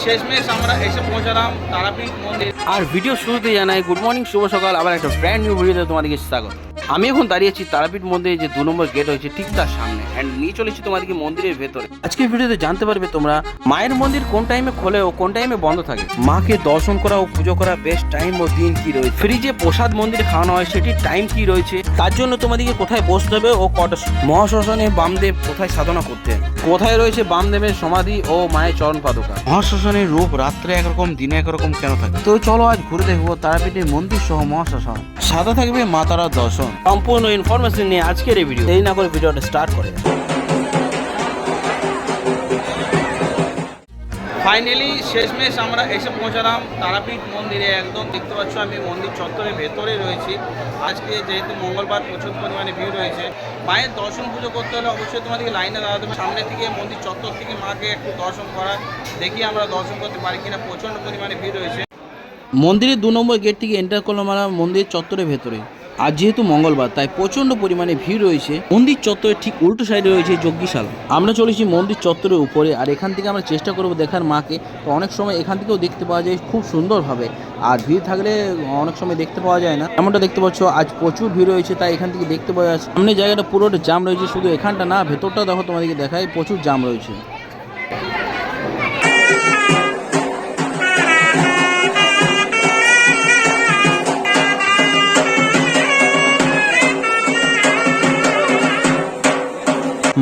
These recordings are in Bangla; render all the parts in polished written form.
শেষমেশ আমরা এসে পৌঁছালাম তারাপীঠ মন্দির। আর ভিডিও শুরুতে জানাই গুড মর্নিং, শুভ সকাল। আবার একটা ব্র্যান্ড নিউ ভিডিওতে তোমাদেরকে স্বাগত। আমি এখন দাঁড়িয়েছি তারাপীঠ মন্দিরে যে 2 নম্বর গেট হয়েছে ঠিক তার সামনে, অ্যান্ড নিয়ে চলেছি তোমাদেরকে মন্দিরের ভেতরে। আজকের ভিডিওতে জানতে পারবে তোমরা মায়ের মন্দির কোন টাইমে খোলে ও কোন টাইমে বন্ধ থাকে, মাকে দর্শন করা ও পুজো করা বেস্ট টাইম ও দিন কি রয়েছে, ফ্রি যে প্রসাদ মন্দিরে খাওয়ানো হয় সেটির টাইম কি রয়েছে, তার জন্য তোমাদেরকে কোথায় বসতে হবে ও কটা, মহাশ্মশানে বামদেব কোথায় সাধনা করতেন, কোথায় রয়েছে বামদেবের সমাধি ও মায়ের চরণ পাদুকা, মহাশ্মশানের রূপ রাত্রে একরকম দিনে একরকম কেন থাকে। তো চলো আজ ঘুরে দেখবো তারাপীঠের মন্দির সহ মহাশ্মশান। সাদা থাকবে মা তারার দর্শন। সম্পূর্ণ ইনফরমেশন নিয়ে আজকের এই ভিডিও। দেরি না করে ভিডিওটা স্টার্ট করে। ফাইনালি শেষমেশ আমরা এসে পৌঁছালাম তারাপীঠ মন্দিরে। একদম দেখতে পাচ্ছ আমি মন্দির চত্বরের ভেতরে রয়েছি। আজকে যেহেতু মঙ্গলবার প্রচুর পরিমাণে ভিড় রয়েছে, মায়ের দর্শন পুজো করতে হলে অবশ্যই তোমাদেরকে লাইনে দাঁড়াতে হবে। সামনে থেকে মন্দির চত্বর থেকে মাকে একটু দর্শন করা, দেখি আমরা দর্শন করতে পারি কিনা। প্রচণ্ড পরিমাণে ভিড় রয়েছে। মন্দিরের 2 নম্বর গেট থেকে এন্টার করলাম আমরা মন্দির চত্বরের ভেতরে। আর যেহেতু মঙ্গলবার তাই প্রচণ্ড পরিমাণে ভিড় রয়েছে। মন্দির চত্বরের ঠিক উল্টো সাইডে রয়েছে যজ্ঞশালা। আমরা চলেছি মন্দির চত্বরের উপরে, আর এখান থেকে আমরা চেষ্টা করবো দেখার মাকে। তো অনেক সময় এখান থেকেও দেখতে পাওয়া যায় খুব সুন্দরভাবে, আর ভিড় থাকলে অনেক সময় দেখতে পাওয়া যায় না। এমনটা দেখতে পাচ্ছ আজ প্রচুর ভিড় রয়েছে, তাই এখান থেকে দেখতে পাওয়া যাচ্ছে। সামনে জায়গাটা পুরোটা জাম রয়েছে, শুধু এখানটা না ভেতরটা দেখো তোমাদেরকে দেখায়, প্রচুর জাম রয়েছে।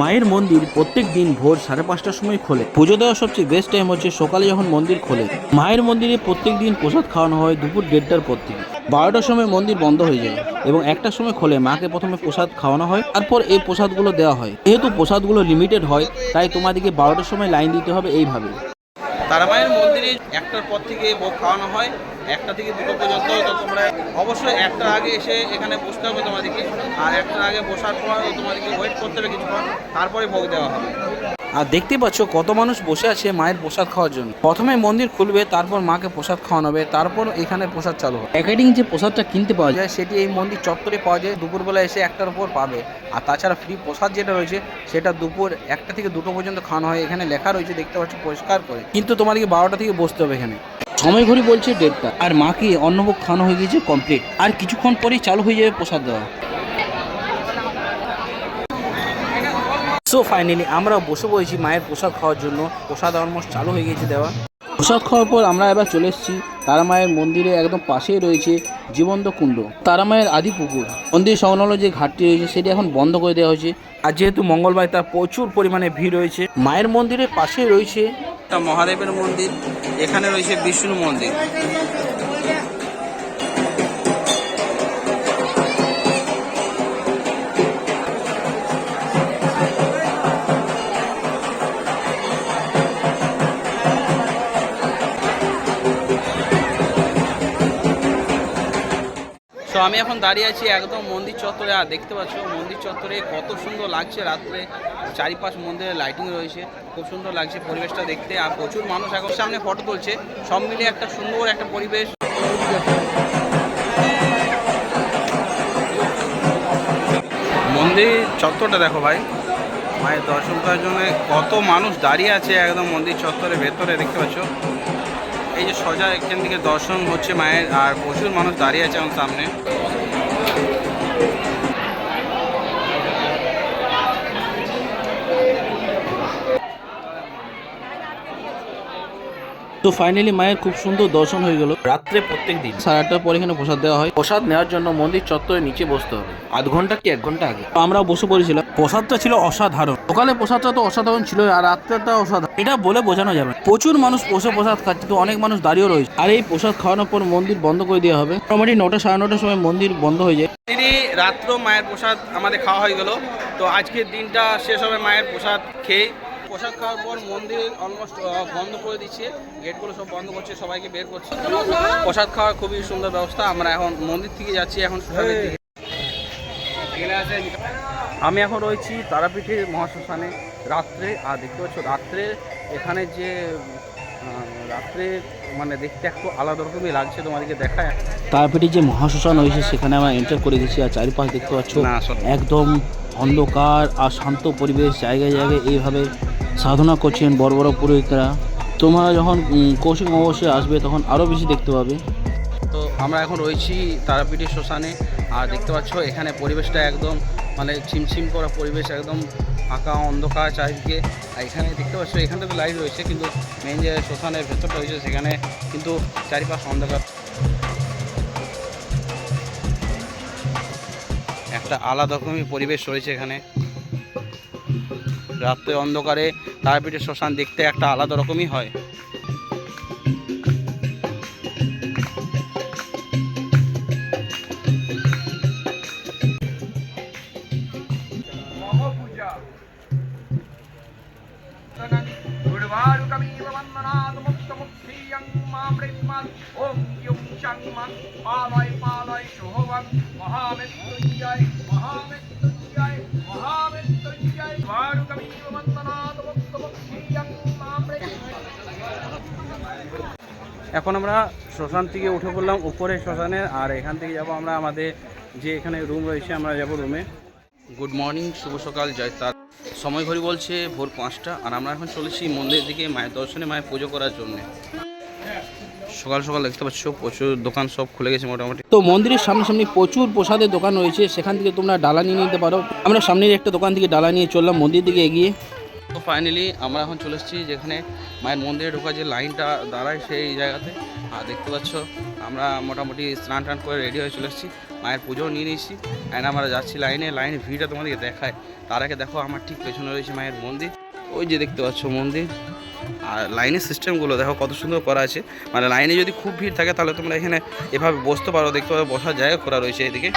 মায়ের মন্দির প্রত্যেক দিন ভোর 5:30টার সময় খোলে। পুজো দেওয়ার সবচেয়ে বেস্ট টাইম হচ্ছে সকালে যখন মন্দির খোলে। মায়ের মন্দিরে প্রত্যেক দিন প্রসাদ খাওয়ানো হয় দুপুর 1:30টার পর থেকে। 12টার সময় মন্দির বন্ধ হয়ে যায় এবং 1টার সময় খোলে। মাকে প্রথমে প্রসাদ খাওয়ানো হয়, তারপর এই প্রসাদগুলো দেওয়া হয়। যেহেতু প্রসাদগুলো লিমিটেড হয় তাই তোমাদেরকে 12টার সময় লাইন দিতে হবে এইভাবে। তারা মায়ের মন্দিরে 1টার পর থেকে ভোগ খাওয়ানো হয়, 1টা থেকে 2টো পর্যন্ত। তো তোমরা অবশ্যই 1টার আগে এসে এখানে বসতে হবে তোমাদেরকে, আর 1টার আগে বসার পর তোমাদেরকে ওয়েট করতে হবে কিছুক্ষণ, তারপরে ভোগ দেওয়া হবে। আর দেখতে পাচ্ছ কত মানুষ বসে আছে মায়ের প্রসাদ খাওয়ার জন্য। প্রথমে মন্দির খুলবে, তারপর মাকে প্রসাদ খাওয়ানো হবে, তারপর এখানে প্রসাদ চালু হবে। প্যাকেটিং যে প্রসাদটা কিনতে পাওয়া যায় সেটি এই মন্দির চত্বরে পাওয়া যায়। দুপুরবেলা এসে 1টার উপর পাবে। আর তাছাড়া ফ্রি প্রসাদ যেটা রয়েছে সেটা দুপুর 1টা থেকে 2টো পর্যন্ত খাওয়ানো হয়। এখানে লেখা রয়েছে দেখতে পাচ্ছ পরিষ্কার করে, কিন্তু তোমাদেরকে 12টা থেকে বসতে হবে এখানে। সময় ঘড়ি বলছে 1:30টা। আর মাকে অন্নভোগ খাওয়ানো হয়ে গিয়েছে কমপ্লিট। আর কিছুক্ষণ পরেই চালু হয়ে যাবে প্রসাদ দেওয়া। সো ফাইনালি আমরা বসে পড়েছি মায়ের প্রসাদ খাওয়ার জন্য। প্রসাদ অলমোস্ট চালু হয়ে গেছে দেওয়া। প্রসাদ খাওয়ার পর আমরা এবার চলে এসেছি তারা মায়ের মন্দিরে। একদম পাশেই রয়েছে জীবন্ত কুণ্ড, তারা মায়ের আদি পুকুর। মন্দির সংলগ্ন যে ঘাটটি রয়েছে সেটি এখন বন্ধ করে দেওয়া হয়েছে। আর যেহেতু মঙ্গলবার তার প্রচুর পরিমাণে ভিড় রয়েছে। মায়ের মন্দিরের পাশেই রয়েছে একটা মহাদেবের মন্দির, এখানে রয়েছে বিষ্ণু মন্দির। তো আমি এখন দাঁড়িয়ে আছি একদম মন্দির চত্বরে। আর দেখতে পাচ্ছ মন্দির চত্বরে কত সুন্দর লাগছে রাত্রে। চারিপাশ মন্দিরে লাইটিং রয়েছে, খুব সুন্দর লাগছে পরিবেশটা দেখতে। আর প্রচুর মানুষ এখন সামনে ফটো তুলছে, সব মিলিয়ে একটা সুন্দর একটা পরিবেশ। মন্দির চত্বরটা দেখো ভাই, মায়ের দর্শন করার জন্য কত মানুষ দাঁড়িয়ে আছে একদম মন্দির চত্বরের ভেতরে। দেখতে পাচ্ছ এই যে সোজা এখান থেকে দর্শন হচ্ছে মায়ের, আর প্রচুর মানুষ দাঁড়িয়ে আছে আমার সামনে। তো ফাইনালি মায়ের খুব সুন্দর দর্শন হয়ে গেল। রাত্রে প্রত্যেক দিন 8:30টার পর এখানে প্রসাদ দেওয়া হয়। প্রসাদ নেওয়ার জন্য মন্দির চত্বরে নিচে বসতে হবে আধ ঘন্টা কি 1 ঘন্টা আগে। তো আমরা বসে পড়েছিলাম। প্রসাদটা ছিল অসাধারণ। সকালে প্রসাদটা তো অসাধারণ ছিল, আর রাত্রেটা অসাধারণ, এটা বলে বোঝানো যাবে। প্রচুর মানুষ বসে প্রসাদ খাচ্ছে, তো অনেক মানুষ দাঁড়িয়েও রয়েছে। আর এই প্রসাদ খাওয়ানোর পর মন্দির বন্ধ করে দেওয়া হবে। মোটামুটি 9টা 9:30টার সময় মন্দির বন্ধ হয়ে যায়। রাত্র মায়ের প্রসাদ আমাদের খাওয়া হয়ে গেল। তো আজকের দিনটা শেষ হবে মায়ের প্রসাদ খেয়ে। প্রসাদ খাওয়ার পর মন্দির অলমোস্ট বন্ধ করে দিচ্ছে, গেটগুলো সব বন্ধ করছে, সবাইকে বের করছে। প্রসাদ খাওয়ার খুবই সুন্দর ব্যবস্থা। আমরা এখন মন্দির থেকে যাচ্ছি এখন শ্মশানের দিকে। আমি এখন রয়েছি তারাপীঠের মহাশ্মশানে রাত্রে। আর দেখতে পাচ্ছ রাত্রে এখানে যে রাত্রে মানে দেখতে একটু আলাদা রকমই লাগছে, তোমাদেরকে দেখায়। তারাপীঠে যে মহাশ্মশান রয়েছে সেখানে আমরা এন্টার করে গেছি। আর চারিপাশ দেখতে পাচ্ছ একদম অন্ধকার আর শান্ত পরিবেশ। জায়গায় জায়গায় এইভাবে সাধনা করছেন বড় বড় পুরোহিতরা। তোমরা যখন কৌশিক অমাবস্যা আসবে তখন আরও বেশি দেখতে পাবে। তো আমরা এখন রয়েছি তারাপীঠের শ্মশানে, আর দেখতে পাচ্ছ এখানে পরিবেশটা একদম মানে ছিমছিম করা পরিবেশ, একদম ফাঁকা অন্ধকার চারিদিকে। আর এখানে দেখতে পাচ্ছ এখানে তো লাইট রয়েছে, কিন্তু মেন যে শ্মশানের ভেতরটা রয়েছে সেখানে কিন্তু চারিপাশ অন্ধকার। একটা আলাদা রকমই পরিবেশ রয়েছে এখানে। রাত্রে অন্ধকারে তারাপীঠের শ্মশান দেখতে একটা আলাদা রকমই হয়। এখন আমরা শ্মশান থেকে উঠে পড়লাম উপরে শ্মশানে, আর এখান থেকে যাব আমরা আমাদের যে এখানে রুম রয়েছে, আমরা যাব রুমে। গুড মর্নিং, শুভ সকাল, জয় তার। সময় ঘড়ি বলছে ভোর 5টা, আর আমরা এখন চলেছি মন্দিরের দিকে মায়ের দর্শনে, মায়ের পুজো করার জন্য। সকাল সকাল দেখতে পাচ্ছ প্রচুর দোকান সব খুলে গেছে মোটামুটি। তো মন্দিরের সামনাসামনি প্রচুর প্রসাদের দোকান রয়েছে, সেখান থেকে তোমরা ডালা নিয়ে নিতে পারো। আমরা সামনের একটা দোকান থেকে ডালা নিয়ে চললাম মন্দির দিকে এগিয়ে। তো ফাইনালি আমরা এখন চলে এসেছি যেখানে মায়ের মন্দিরে ঢোকা যে লাইনটা দাঁড়ায় সেই জায়গাতে। আর দেখতে পাচ্ছ আমরা মোটামুটি স্নান টান করে রেডি হয়ে চলে এসেছি, মায়ের পুজোও নিয়ে নিয়েছি। অ্যান্ড আমরা যাচ্ছি লাইনের ভিড়টা তোমাদেরকে দেখায়। তার আগে দেখো আমার ঠিক পেছনে রয়েছে মায়ের মন্দির, ওই যে দেখতে পাচ্ছ মন্দির। আর লাইনের সিস্টেমগুলো দেখো কত সুন্দর করা আছে। মানে লাইনে যদি খুব ভিড় থাকে তাহলে তোমরা এখানে এভাবে বসতে পারো, দেখতে পারো বসার জায়গা করা রয়েছে এদিকে।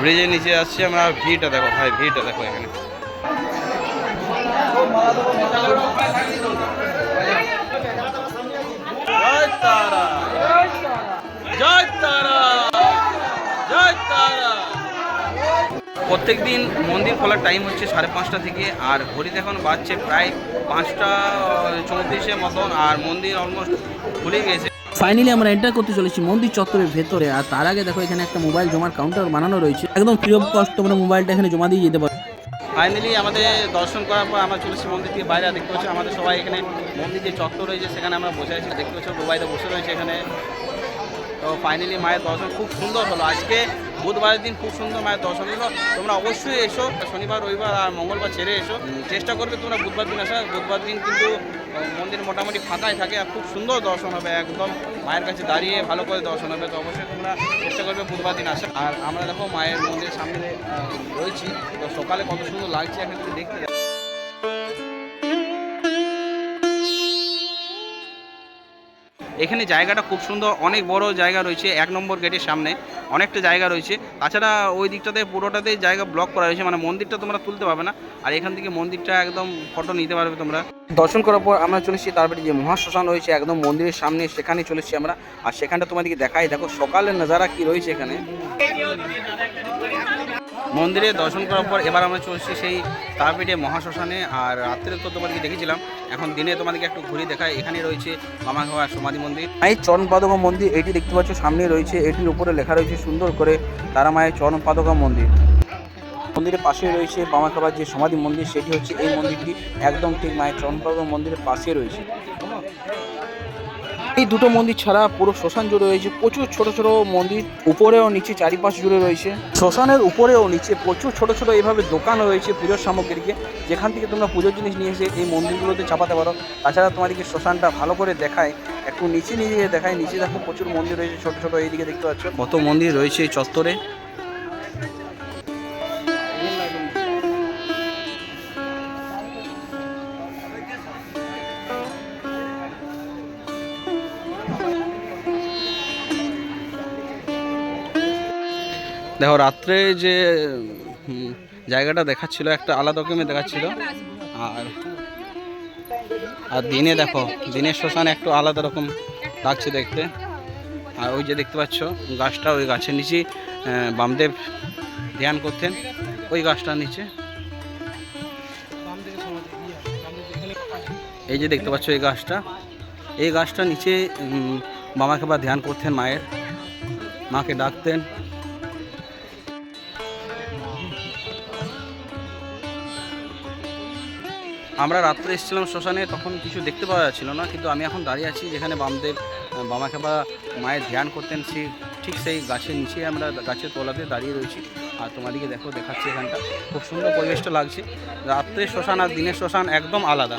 ব্রিজের নিচে আসছি আমরা, ভিড়টা দেখো ভাই, ভিড়টা দেখো এখানে। জয় তারা, জয় তারা, জয় তারা। প্রত্যেক দিন মন্দির খোলার টাইম হচ্ছে 5:30 থেকে, আর ঘড়িতে এখন বাজছে প্রায় 5:34 মতন, আর মন্দির অলমোস্ট খুলে গেছে। ফাইনালি আমরা এন্টার করতে চলেছি মন্দির চত্বরের ভেতরে। আর তার আগে দেখো এখানে একটা মোবাইল জমার কাউন্টার বানানো রয়েছে, একদম ফ্রি অফ কস্ট তোমরা মোবাইলটা এখানে জমা দিয়ে যেতে পারো। ফাইনালি আমাদের দর্শন করার পর আমরা চলেছি মন্দির থেকে বাইরে। দেখতে পাচ্ছি আমাদের সবাই এখানে মন্দির যে চত্বর রয়েছে সেখানে আমরা বসে আছি, দেখতে পাচ্ছি মোবাইলে বসে রয়েছে এখানে। তো ফাইনালি মায়ের দর্শন খুব সুন্দর হলো আজকে, বুধবারের দিন খুব সুন্দর মায়ের দর্শন হলো। তোমরা অবশ্যই এসো, শনিবার রবিবার আর মঙ্গলবার ছেড়ে এসো, চেষ্টা করবে তোমরা বুধবার দিন আসার। বুধবার দিন কিন্তু মন্দির মোটামুটি ফাঁকাই থাকে, আর খুব সুন্দর দর্শন হবে, একদম মায়ের কাছে দাঁড়িয়ে ভালো করে দর্শন হবে। তো অবশ্যই তোমরা চেষ্টা করবে বুধবার দিন আসার। আর আমরা দেখো মায়ের মন্দিরের সামনে রয়েছি, তো সকালে কত সুন্দর লাগছে এখানে দেখতে। এখানে জায়গাটা খুব সুন্দর, অনেক বড় জায়গা রয়েছে। 1 নম্বর গেটের সামনে অনেকটা জায়গা রয়েছে, তাছাড়া ওই দিকটাতে পুরোটাতে জায়গা ব্লক করা রয়েছে, মানে মন্দিরটা তোমরা তুলতে পারবে না। আর এখান থেকে মন্দিরটা একদম ফটো নিতে পারবে তোমরা। দর্শন করার পর আমরা চলেছি তারপরে যে মহাশ্মশান রয়েছে একদম মন্দিরের সামনে, সেখানে চলেছি আমরা। আর সেখানটা তোমাদেরকে দেখাই, দেখো সকালের নজারা কি রয়েছে এখানে। মন্দিরে দর্শন করার পর এবার আমরা চলছি সেই তারাপীঠে মহাশ্মশানে। আর রাত্রে তো তোমাদেরকে দেখেছিলাম, এখন দিনে তোমাদেরকে একটু ঘুরে দেখায়। এখানে রয়েছে মামাঘোয়া সমাধি মন্দির, মায়ের চরণ পাদুকা মন্দির, এটি দেখতে পাচ্ছ সামনে রয়েছে। এটির উপরে লেখা রয়েছে সুন্দর করে তারা মায়ের চরণ পাদুকা মন্দির। মন্দিরের পাশে রয়েছে বামাখাবার যে সমাধি মন্দির, সেটি হচ্ছে এই মন্দিরটি একদম ঠিক মায়ের চরণ পাদুকা মন্দিরের পাশে রয়েছে। এই দুটো মন্দির ছাড়া পুরো শ্মশান জুড়ে রয়েছে প্রচুর ছোট ছোট মন্দির, উপরে ও নিচে চারিপাশ জুড়ে রয়েছে। শ্মশানের উপরে ও নিচে প্রচুর ছোট ছোট এইভাবে দোকান রয়েছে পুজোর সামগ্রীকে, যেখান থেকে তোমরা পুজোর জিনিস নিয়ে এসে এই মন্দিরগুলোতে চাপাতে পারো। তাছাড়া তোমাদেরকে শ্মশানটা ভালো করে দেখায়, একটু নিচে নিয়ে দেখায়। নিচে দেখো প্রচুর মন্দির রয়েছে ছোট ছোট, এইদিকে দেখতে পাচ্ছ কত মন্দির রয়েছে এই চত্বরে। দেখো রাত্রে যে জায়গাটা দেখাচ্ছিল একটা আলাদা রকমের দেখাচ্ছিল, আর দিনে দেখো দিনের শ্মশান একটু আলাদা রকম লাগছে দেখতে। আর ওই যে দেখতে পাচ্ছ গাছটা, ওই গাছের নিচে বামদেব ধ্যান করতেন, ওই গাছটার নিচে। এই যে দেখতে পাচ্ছ এই গাছটা নিচে বামাকে বা ধ্যান করতেন, মাকে ডাকতেন। আমরা রাত্রে এসেছিলাম শ্মশানে, তখন কিছু দেখতে পাওয়া যাচ্ছিল না, কিন্তু আমি এখন দাঁড়িয়ে আছি যেখানে বামাখ্যাপা মায়ের ধ্যান করতেন, ঠিক সেই গাছের নিচে আমরা গাছের তলাতে দাঁড়িয়ে রয়েছি। আর তোমাদেরকে দেখাচ্ছি এখানটা খুব সুন্দর পরিবেশটা লাগছে। রাত্রে শ্মশান আর দিনের শ্মশান একদম আলাদা।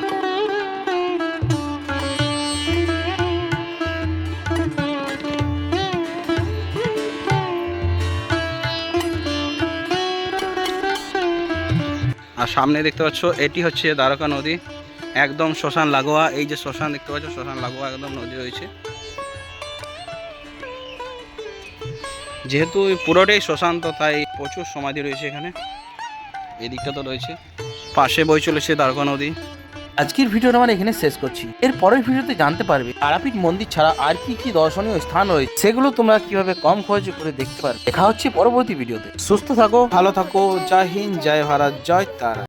আর সামনে দেখতে পাচ্ছ এটি হচ্ছে দ্বারকা নদী, একদম শ্মশান লাগোয়া। এই যে শ্মশান দেখতে পাচ্ছ, শ্মশান লাগোয়া একদম নদী রয়েছে। যেহেতু পুরোটাই শ্মশান, তো তাই প্রচুর সমাধি রয়েছে এখানে। এই দিকটা তো রয়েছে, পাশে বয়ে চলেছে দ্বারকা নদী। আজকের ভিডিওটা আমরা এখানে শেষ করছি। এর পরের ভিডিওতে জানতে পারবে তারাপীঠ মন্দির ছাড়া আর কি কি দর্শনীয় স্থান রয়েছে, সেগুলো তোমরা কিভাবে কম খরচে করে দেখতে পারবে। দেখা হচ্ছে পরবর্তী ভিডিওতে। সুস্থ থাকো, ভালো থাকো। জয় হিন্দ, জয় ভারত, জয় তারা।